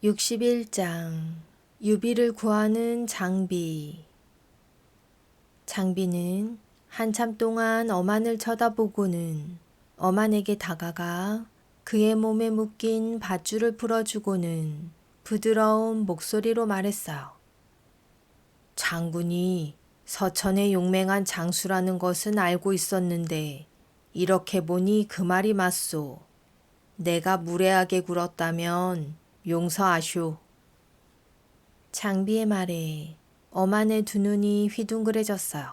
61장 유비를 구하는 장비. 장비는 한참 동안 어만을 쳐다보고는 어만에게 다가가 그의 몸에 묶인 밧줄을 풀어주고는 부드러운 목소리로 말했어요. 장군이 서천의 용맹한 장수라는 것은 알고 있었는데 이렇게 보니 그 말이 맞소. 내가 무례하게 굴었다면 용서하쇼. 장비의 말에 어만의 두 눈이 휘둥그레졌어요.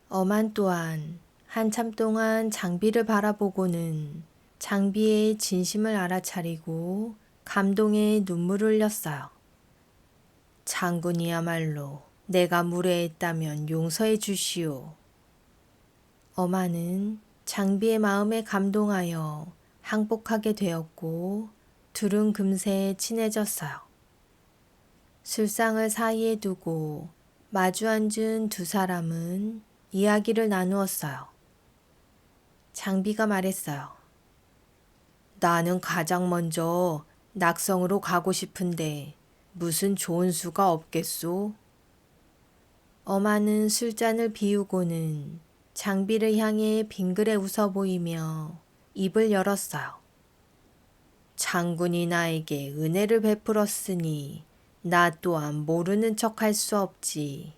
어만 또한 한참 동안 장비를 바라보고는 장비의 진심을 알아차리고 감동에 눈물을 흘렸어요. 장군이야말로 내가 무례했다면 용서해 주시오. 어만은 장비의 마음에 감동하여 항복하게 되었고 둘은 금세 친해졌어요. 술상을 사이에 두고 마주 앉은 두 사람은 이야기를 나누었어요. 장비가 말했어요. 나는 가장 먼저 낙성으로 가고 싶은데 무슨 좋은 수가 없겠소? 어만은 술잔을 비우고는 장비를 향해 빙그레 웃어 보이며 입을 열었어요. 장군이 나에게 은혜를 베풀었으니 나 또한 모르는 척 할 수 없지.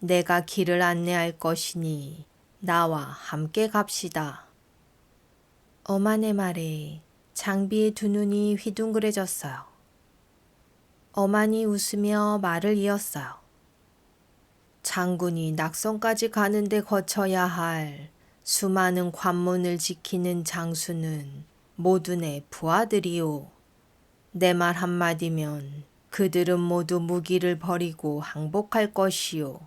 내가 길을 안내할 것이니 나와 함께 갑시다. 어만의 말에 장비의 두 눈이 휘둥그레졌어요. 어만이 웃으며 말을 이었어요. 장군이 낙성까지 가는데 거쳐야 할 수많은 관문을 지키는 장수는 모두 내 부하들이오. 내 말 한마디면 그들은 모두 무기를 버리고 항복할 것이오.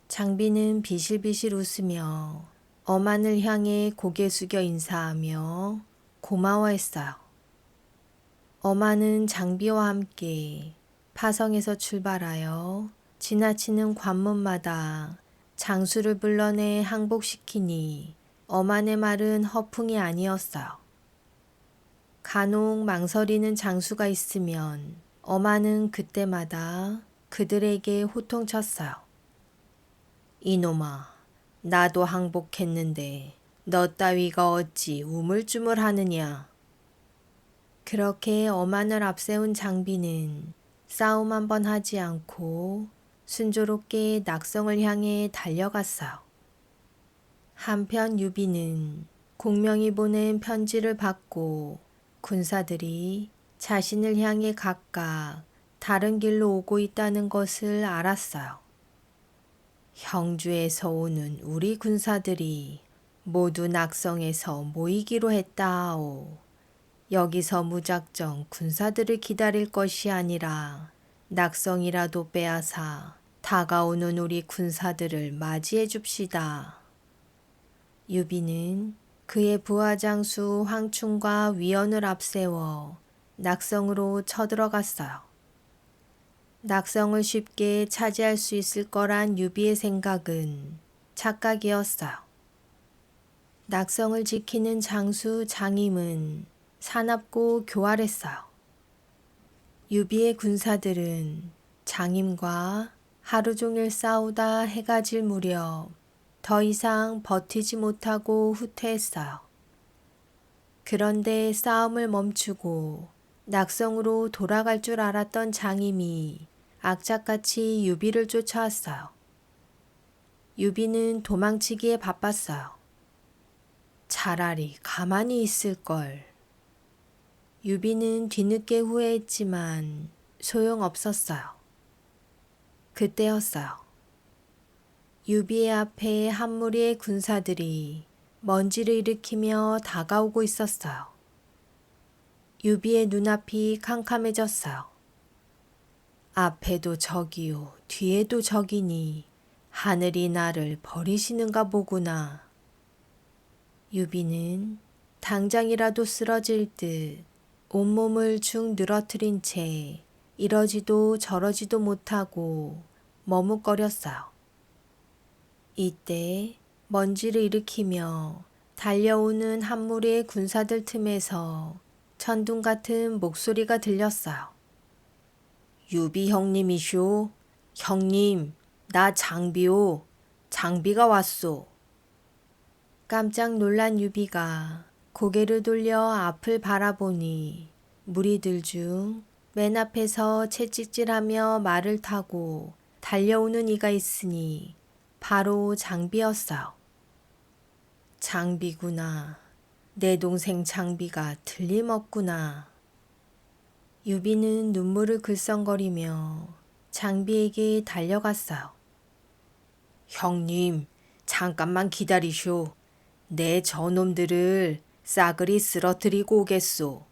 장비는 비실비실 웃으며 어만을 향해 고개 숙여 인사하며 고마워했어요. 어만은 장비와 함께 파성에서 출발하여 지나치는 관문마다 장수를 불러내 항복시키니 어만의 말은 허풍이 아니었어요. 간혹 망설이는 장수가 있으면 어만은 그때마다 그들에게 호통쳤어요. 이놈아, 나도 항복했는데 너 따위가 어찌 우물쭈물하느냐. 그렇게 어만을 앞세운 장비는 싸움 한번 하지 않고 순조롭게 낙성을 향해 달려갔어요. 한편 유비는 공명이 보낸 편지를 받고 군사들이 자신을 향해 각각 다른 길로 오고 있다는 것을 알았어요. 형주에서 오는 우리 군사들이 모두 낙성에서 모이기로 했다오. 여기서 무작정 군사들을 기다릴 것이 아니라 낙성이라도 빼앗아 다가오는 우리 군사들을 맞이해 줍시다. 유비는 그의 부하장수 황충과 위원을 앞세워 낙성으로 쳐들어갔어요. 낙성을 쉽게 차지할 수 있을 거란 유비의 생각은 착각이었어요. 낙성을 지키는 장수 장임은 사납고 교활했어요. 유비의 군사들은 장임과 하루 종일 싸우다 해가 질 무렵 더 이상 버티지 못하고 후퇴했어요. 그런데 싸움을 멈추고 낙성으로 돌아갈 줄 알았던 장임이 악착같이 유비를 쫓아왔어요. 유비는 도망치기에 바빴어요. 차라리 가만히 있을 걸. 유비는 뒤늦게 후회했지만 소용없었어요. 그때였어요. 유비의 앞에 한 무리의 군사들이 먼지를 일으키며 다가오고 있었어요. 유비의 눈앞이 캄캄해졌어요. 앞에도 적이요, 뒤에도 적이니 하늘이 나를 버리시는가 보구나. 유비는 당장이라도 쓰러질 듯 온몸을 축 늘어뜨린 채 이러지도 저러지도 못하고 머뭇거렸어요. 이때 먼지를 일으키며 달려오는 한 무리의 군사들 틈에서 천둥 같은 목소리가 들렸어요. 유비 형님이쇼? 형님, 나 장비오. 장비가 왔소. 깜짝 놀란 유비가 고개를 돌려 앞을 바라보니 무리들 중 맨 앞에서 채찍질하며 말을 타고 달려오는 이가 있으니 바로 장비였어요. 장비구나. 내 동생 장비가 틀림없구나. 유비는 눈물을 글썽거리며 장비에게 달려갔어요. 형님, 잠깐만 기다리쇼. 내 저놈들을 싸그리 쓰러뜨리고 오겠소.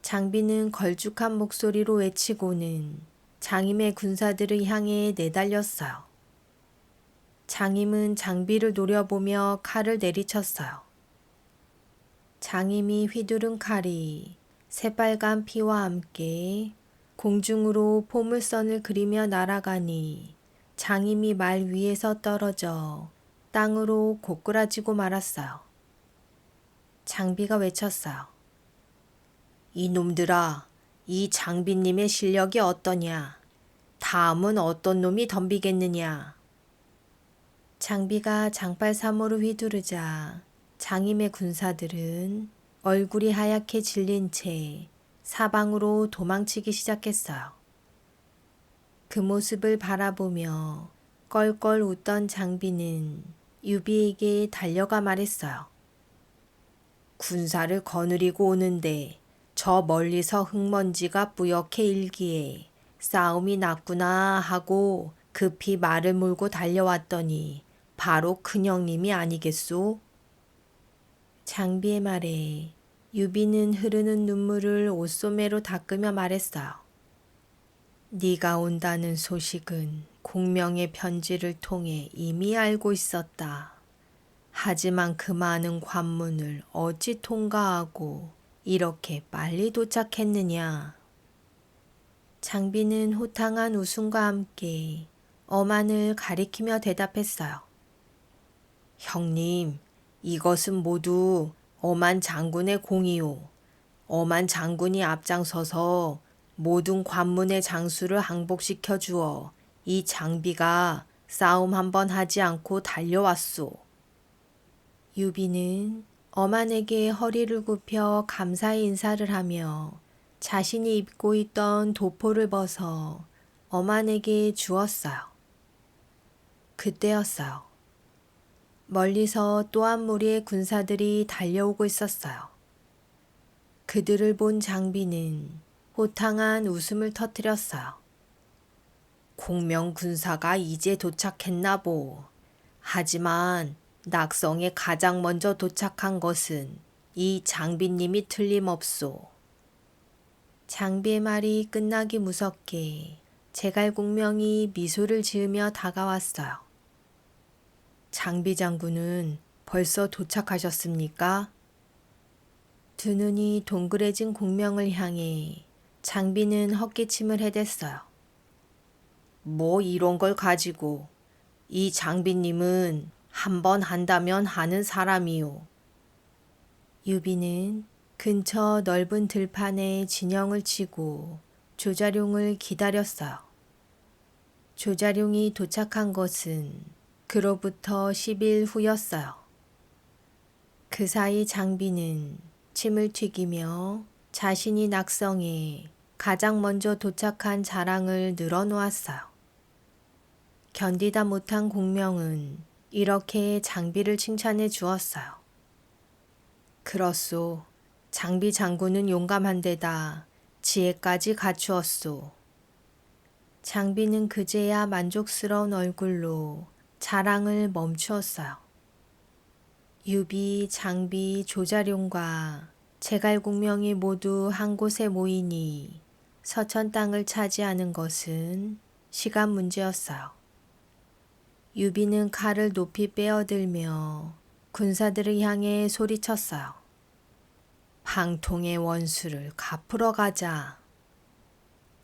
장비는 걸쭉한 목소리로 외치고는 장임의 군사들을 향해 내달렸어요. 장임은 장비를 노려보며 칼을 내리쳤어요. 장임이 휘두른 칼이 새빨간 피와 함께 공중으로 포물선을 그리며 날아가니 장임이 말 위에서 떨어져 땅으로 고꾸라지고 말았어요. 장비가 외쳤어요. 이놈들아, 이 장비님의 실력이 어떠냐? 다음은 어떤 놈이 덤비겠느냐? 장비가 장발 사모를 휘두르자 장임의 군사들은 얼굴이 하얗게 질린 채 사방으로 도망치기 시작했어요. 그 모습을 바라보며 껄껄 웃던 장비는 유비에게 달려가 말했어요. 군사를 거느리고 오는데 저 멀리서 흙먼지가 뿌옇게 일기에 싸움이 났구나 하고 급히 말을 몰고 달려왔더니 바로 큰형님이 아니겠소? 장비의 말에 유비는 흐르는 눈물을 옷소매로 닦으며 말했어요. 네가 온다는 소식은 공명의 편지를 통해 이미 알고 있었다. 하지만 그 많은 관문을 어찌 통과하고 이렇게 빨리 도착했느냐. 장비는 호탕한 웃음과 함께 어만을 가리키며 대답했어요. 형님, 이것은 모두 어만 장군의 공이요. 어만 장군이 앞장서서 모든 관문의 장수를 항복시켜 주어 이 장비가 싸움 한번 하지 않고 달려왔소. 유비는 어만에게 허리를 굽혀 감사의 인사를 하며 자신이 입고 있던 도포를 벗어 어만에게 주었어요. 그때였어요. 멀리서 또 한 무리의 군사들이 달려오고 있었어요. 그들을 본 장비는 호탕한 웃음을 터뜨렸어요. 공명 군사가 이제 도착했나 보. 하지만 낙성에 가장 먼저 도착한 것은 이 장비님이 틀림없소. 장비의 말이 끝나기 무섭게 제갈공명이 미소를 지으며 다가왔어요. 장비 장군은 벌써 도착하셨습니까? 두 눈이 동그래진 공명을 향해 장비는 헛기침을 해댔어요. 뭐 이런 걸 가지고 이 장비님은 한번 한다면 하는 사람이요. 유비는 근처 넓은 들판에 진영을 치고 조자룡을 기다렸어요. 조자룡이 도착한 것은 그로부터 10일 후였어요. 그 사이 장비는 침을 튀기며 자신이 낙성에 가장 먼저 도착한 자랑을 늘어놓았어요. 견디다 못한 공명은 이렇게 장비를 칭찬해 주었어요. 그렇소. 장비 장군은 용감한 데다 지혜까지 갖추었소. 장비는 그제야 만족스러운 얼굴로 자랑을 멈추었어요. 유비, 장비, 조자룡과 제갈공명이 모두 한 곳에 모이니 서천 땅을 차지하는 것은 시간 문제였어요. 유비는 칼을 높이 빼어들며 군사들을 향해 소리쳤어요. 방통의 원수를 갚으러 가자.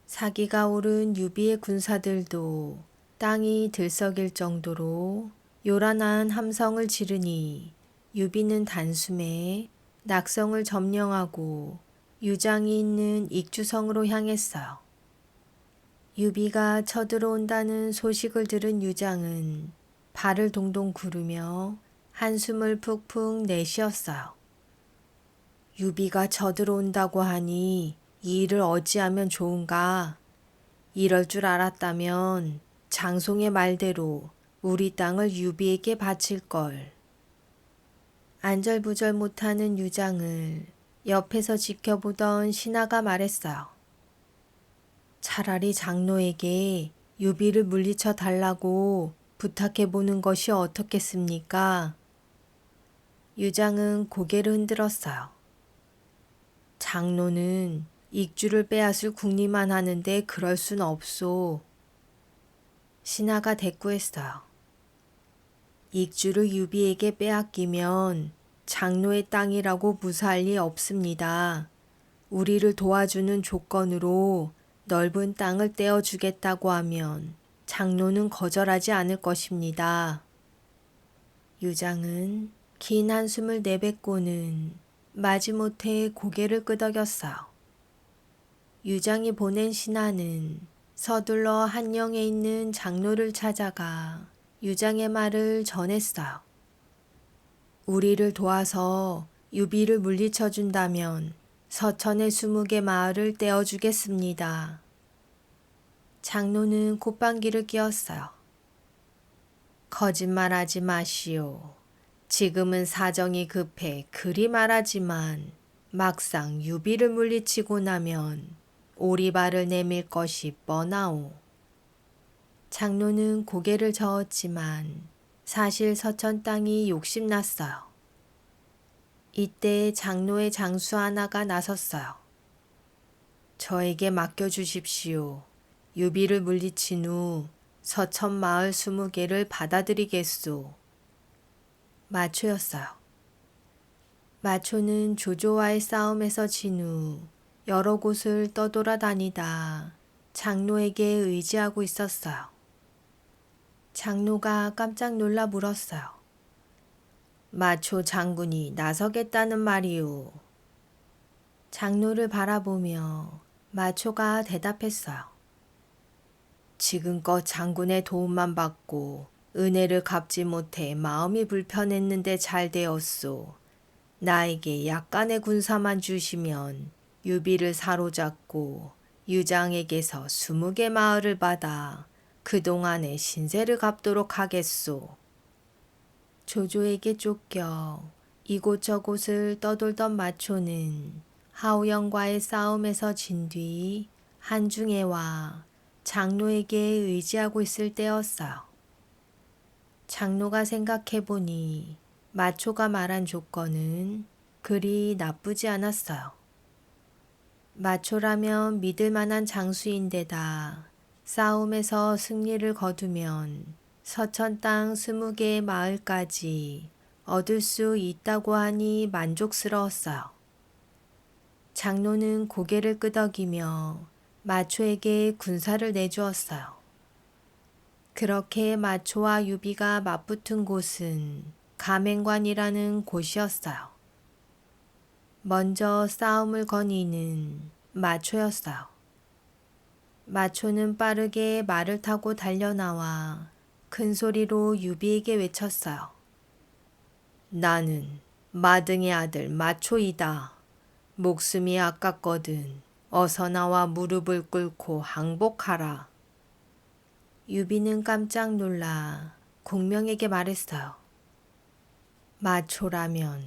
사기가 오른 유비의 군사들도 땅이 들썩일 정도로 요란한 함성을 지르니 유비는 단숨에 낙성을 점령하고 유장이 있는 익주성으로 향했어요. 유비가 쳐들어온다는 소식을 들은 유장은 발을 동동 구르며 한숨을 푹푹 내쉬었어요. 유비가 쳐들어온다고 하니 이 일을 어찌하면 좋은가? 이럴 줄 알았다면 장송의 말대로 우리 땅을 유비에게 바칠 걸. 안절부절 못하는 유장을 옆에서 지켜보던 신하가 말했어요. 차라리 장로에게 유비를 물리쳐 달라고 부탁해보는 것이 어떻겠습니까? 유장은 고개를 흔들었어요. 장로는 익주를 빼앗을 궁리만 하는데 그럴 순 없소. 신하가 대꾸했어요. 익주를 유비에게 빼앗기면 장로의 땅이라고 무사할 리 없습니다. 우리를 도와주는 조건으로 넓은 땅을 떼어주겠다고 하면 장로는 거절하지 않을 것입니다. 유장은 긴 한숨을 내뱉고는 마지못해 고개를 끄덕였어요. 유장이 보낸 신하는 서둘러 한영에 있는 장로를 찾아가 유장의 말을 전했어요. 우리를 도와서 유비를 물리쳐 준다면 서천의 20개 마을을 떼어주겠습니다. 장로는 콧방귀를 뀌었어요. 거짓말하지 마시오. 지금은 사정이 급해 그리 말하지만 막상 유비를 물리치고 나면 오리발을 내밀 것이 뻔하오. 장로는 고개를 저었지만 사실 서천 땅이 욕심났어요. 이때 장로의 장수 하나가 나섰어요. 저에게 맡겨주십시오. 유비를 물리친 후 서천 마을 20개를 받아들이겠소. 마초였어요. 마초는 조조와의 싸움에서 진 후 여러 곳을 떠돌아다니다 장로에게 의지하고 있었어요. 장로가 깜짝 놀라 물었어요. 마초 장군이 나서겠다는 말이오. 장로를 바라보며 마초가 대답했어요. 지금껏 장군의 도움만 받고 은혜를 갚지 못해 마음이 불편했는데 잘 되었소. 나에게 약간의 군사만 주시면 유비를 사로잡고 유장에게서 20개 마을을 받아 그동안의 신세를 갚도록 하겠소. 조조에게 쫓겨 이곳저곳을 떠돌던 마초는 하우영과의 싸움에서 진 뒤 한중에와 장로에게 의지하고 있을 때였어요. 장로가 생각해보니 마초가 말한 조건은 그리 나쁘지 않았어요. 마초라면 믿을 만한 장수인데다 싸움에서 승리를 거두면 서천 땅 20개의 마을까지 얻을 수 있다고 하니 만족스러웠어요. 장로는 고개를 끄덕이며 마초에게 군사를 내주었어요. 그렇게 마초와 유비가 맞붙은 곳은 가맹관이라는 곳이었어요. 먼저 싸움을 건 이는 마초였어요. 마초는 빠르게 말을 타고 달려나와 큰 소리로 유비에게 외쳤어요. 나는 마등의 아들 마초이다. 목숨이 아깝거든 어서 나와 무릎을 꿇고 항복하라. 유비는 깜짝 놀라 공명에게 말했어요. 마초라면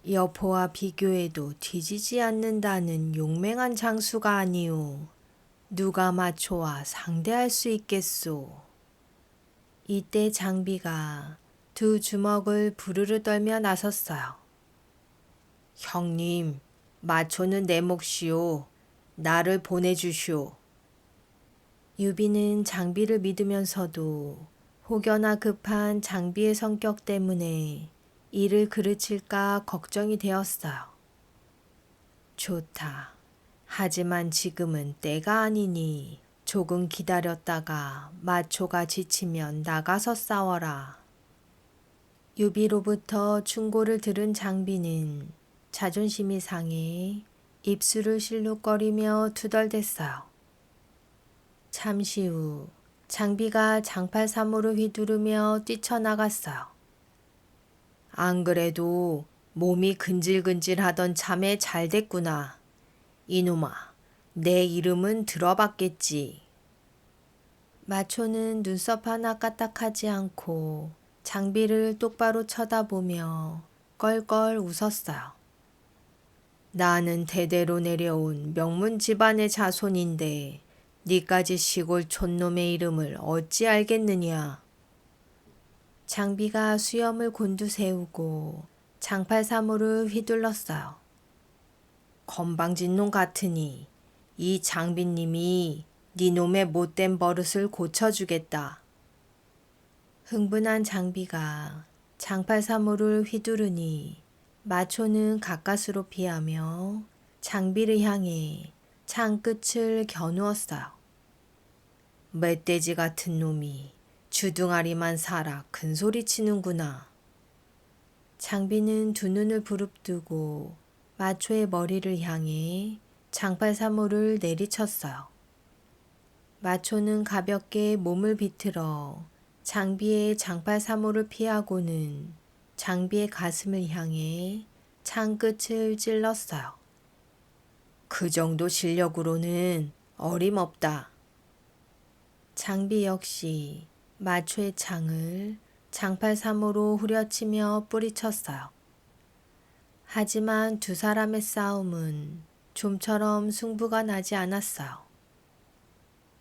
여포와 비교해도 뒤지지 않는다는 용맹한 장수가 아니오. 누가 마초와 상대할 수 있겠소. 이때 장비가 두 주먹을 부르르 떨며 나섰어요. 형님, 마초는 내 몫이오. 나를 보내주시오. 유비는 장비를 믿으면서도 혹여나 급한 장비의 성격 때문에 이를 그르칠까 걱정이 되었어요. 좋다. 하지만 지금은 때가 아니니 조금 기다렸다가 마초가 지치면 나가서 싸워라. 유비로부터 충고를 들은 장비는 자존심이 상해 입술을 실룩거리며 투덜댔어요. 잠시 후 장비가 장팔 사모를 휘두르며 뛰쳐나갔어요. 안 그래도 몸이 근질근질하던 참에 잘 됐구나. 이놈아, 내 이름은 들어봤겠지. 마초는 눈썹 하나 까딱하지 않고 장비를 똑바로 쳐다보며 껄껄 웃었어요. 나는 대대로 내려온 명문 집안의 자손인데 니까지 시골 촌놈의 이름을 어찌 알겠느냐. 장비가 수염을 곤두세우고 장팔 사모를 휘둘렀어요. 건방진 놈 같으니 이 장비님이 네 놈의 못된 버릇을 고쳐주겠다. 흥분한 장비가 장팔 사모를 휘두르니 마초는 가까스로 피하며 장비를 향해 창 끝을 겨누었어요. 멧돼지 같은 놈이 주둥아리만 살아 큰소리 치는구나. 장비는 두 눈을 부릅뜨고 마초의 머리를 향해 장팔 사모를 내리쳤어요. 마초는 가볍게 몸을 비틀어 장비의 장팔 사모를 피하고는 장비의 가슴을 향해 창 끝을 찔렀어요. 그 정도 실력으로는 어림없다. 장비 역시 마초의 창을 장팔 사모로 후려치며 뿌리쳤어요. 하지만 두 사람의 싸움은 좀처럼 승부가 나지 않았어요.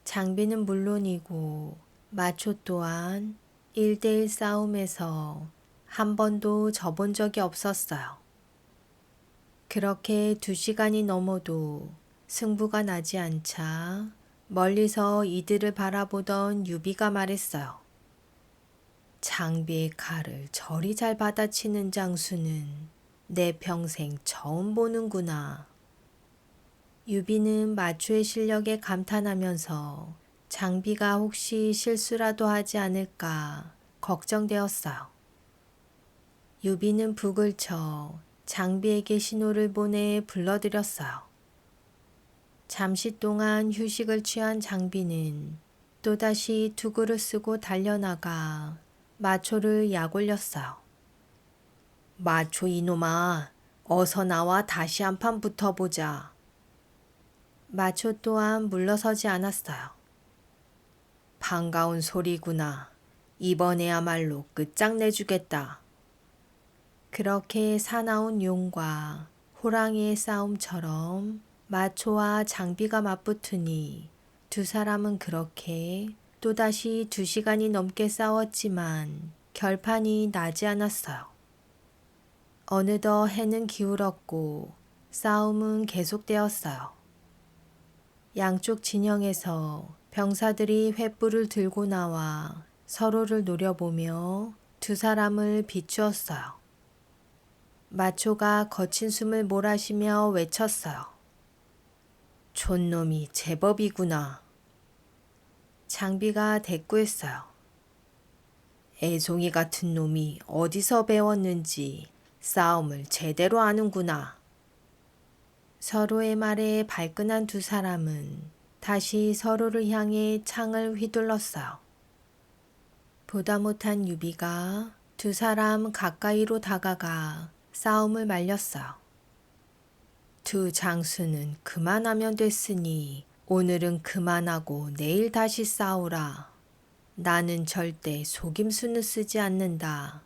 장비는 물론이고 마초 또한 1대1 싸움에서 한 번도 져본 적이 없었어요. 그렇게 2시간이 넘어도 승부가 나지 않자 멀리서 이들을 바라보던 유비가 말했어요. 장비의 칼을 저리 잘 받아치는 장수는 내 평생 처음 보는구나. 유비는 마초의 실력에 감탄하면서 장비가 혹시 실수라도 하지 않을까 걱정되었어요. 유비는 북을 쳐 장비에게 신호를 보내 불러들였어요. 잠시 동안 휴식을 취한 장비는 또다시 투구를 쓰고 달려나가 마초를 약올렸어요. 마초 이놈아, 어서 나와 다시 한판 붙어보자. 마초 또한 물러서지 않았어요. 반가운 소리구나. 이번에야말로 끝장내주겠다. 그렇게 사나운 용과 호랑이의 싸움처럼 마초와 장비가 맞붙으니 두 사람은 그렇게 또다시 2시간이 넘게 싸웠지만 결판이 나지 않았어요. 어느덧 해는 기울었고 싸움은 계속되었어요. 양쪽 진영에서 병사들이 횃불을 들고 나와 서로를 노려보며 두 사람을 비추었어요. 마초가 거친 숨을 몰아쉬며 외쳤어요. 촌놈이 제법이구나. 장비가 대꾸했어요. 애송이 같은 놈이 어디서 배웠는지 싸움을 제대로 아는구나. 서로의 말에 발끈한 두 사람은 다시 서로를 향해 창을 휘둘렀어요. 보다 못한 유비가 두 사람 가까이로 다가가 싸움을 말렸어요. 두 장수는 그만하면 됐으니 오늘은 그만하고 내일 다시 싸우라. 나는 절대 속임수는 쓰지 않는다.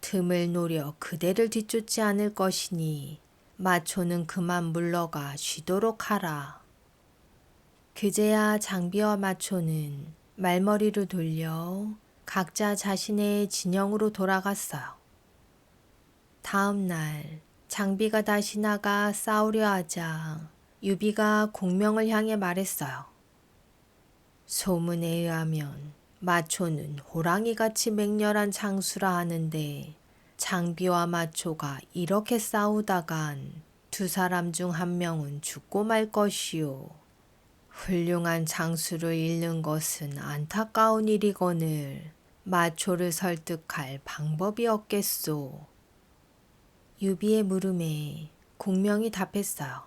틈을 노려 그대를 뒤쫓지 않을 것이니 마초는 그만 물러가 쉬도록 하라. 그제야 장비와 마초는 말머리를 돌려 각자 자신의 진영으로 돌아갔어요. 다음 날 장비가 다시 나가 싸우려 하자 유비가 공명을 향해 말했어요. 소문에 의하면 마초는 호랑이같이 맹렬한 장수라 하는데 장비와 마초가 이렇게 싸우다간 두 사람 중 한 명은 죽고 말 것이요. 훌륭한 장수를 잃는 것은 안타까운 일이거늘 마초를 설득할 방법이 없겠소. 유비의 물음에 공명이 답했어요.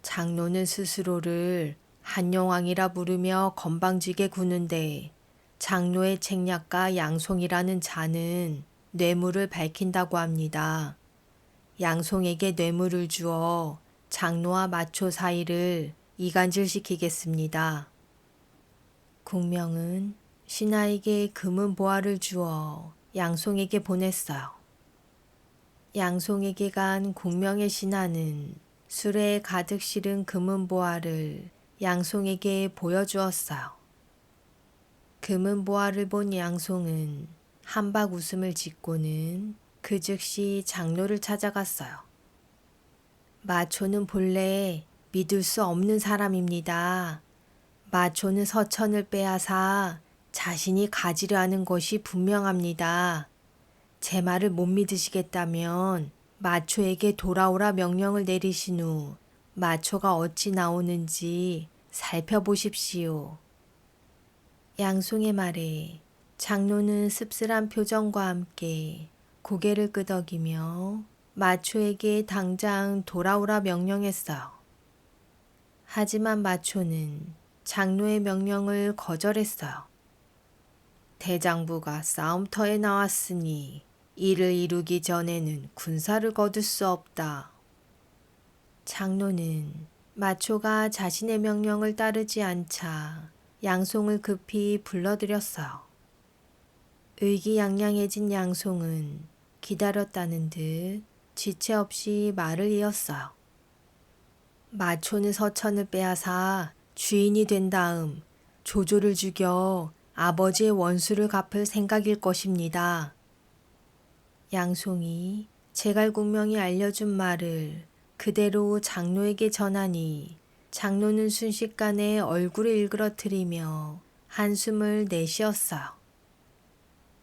장로는 스스로를 한영왕이라 부르며 건방지게 구는데 장로의 책략가 양송이라는 자는 뇌물을 밝힌다고 합니다. 양송에게 뇌물을 주어 장로와 마초 사이를 이간질시키겠습니다. 공명은 신하에게 금은 보화를 주어 양송에게 보냈어요. 양송에게 간 공명의 신하는 수레에 가득 실은 금은 보화를 양송에게 보여주었어요. 금은 보화를 본 양송은 한박 웃음을 짓고는 그 즉시 장로를 찾아갔어요. 마초는 본래 믿을 수 없는 사람입니다. 마초는 서천을 빼앗아 자신이 가지려 하는 것이 분명합니다. 제 말을 못 믿으시겠다면 마초에게 돌아오라 명령을 내리신 후 마초가 어찌 나오는지 살펴보십시오. 양송의 말에 장로는 씁쓸한 표정과 함께 고개를 끄덕이며 마초에게 당장 돌아오라 명령했어요. 하지만 마초는 장로의 명령을 거절했어요. 대장부가 싸움터에 나왔으니 이를 이루기 전에는 군사를 거둘 수 없다. 장로는 마초가 자신의 명령을 따르지 않자 양송을 급히 불러들였어요. 의기양양해진 양송은 기다렸다는 듯 지체 없이 말을 이었어요. 마초는 서천을 빼앗아 주인이 된 다음 조조를 죽여 아버지의 원수를 갚을 생각일 것입니다. 양송이 제갈공명이 알려준 말을 그대로 장로에게 전하니 장로는 순식간에 얼굴을 일그러뜨리며 한숨을 내쉬었어요.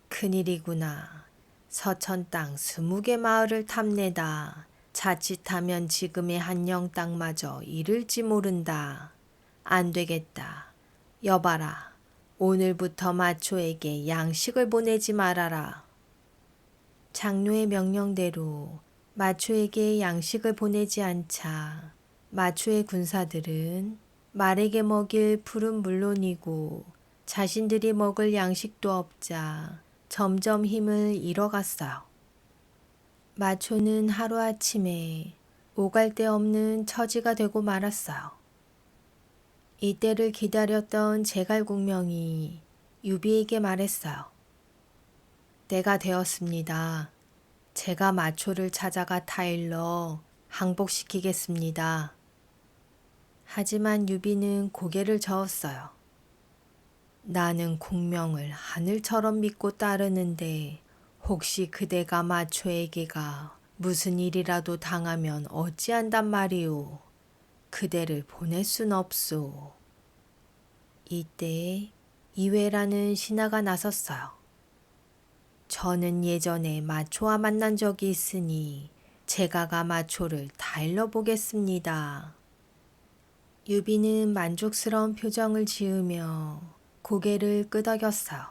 큰일이구나. 서천 땅 20개 마을을 탐내다 자칫하면 지금의 한영 땅마저 잃을지 모른다. 안 되겠다. 여봐라. 오늘부터 마초에게 양식을 보내지 말아라. 장로의 명령대로 마초에게 양식을 보내지 않자 마초의 군사들은 말에게 먹일 풀은 물론이고 자신들이 먹을 양식도 없자 점점 힘을 잃어갔어요. 마초는 하루아침에 오갈 데 없는 처지가 되고 말았어요. 이때를 기다렸던 제갈공명이 유비에게 말했어요. 때가 되었습니다. 제가 마초를 찾아가 타일러 항복시키겠습니다. 하지만 유비는 고개를 저었어요. 나는 공명을 하늘처럼 믿고 따르는데 혹시 그대가 마초에게가 무슨 일이라도 당하면 어찌한단 말이오. 그대를 보낼 순 없소. 이때 이회라는 신하가 나섰어요. 저는 예전에 마초와 만난 적이 있으니 제가가 마초를 다일러 보겠습니다. 유비는 만족스러운 표정을 지으며 고개를 끄덕였어요.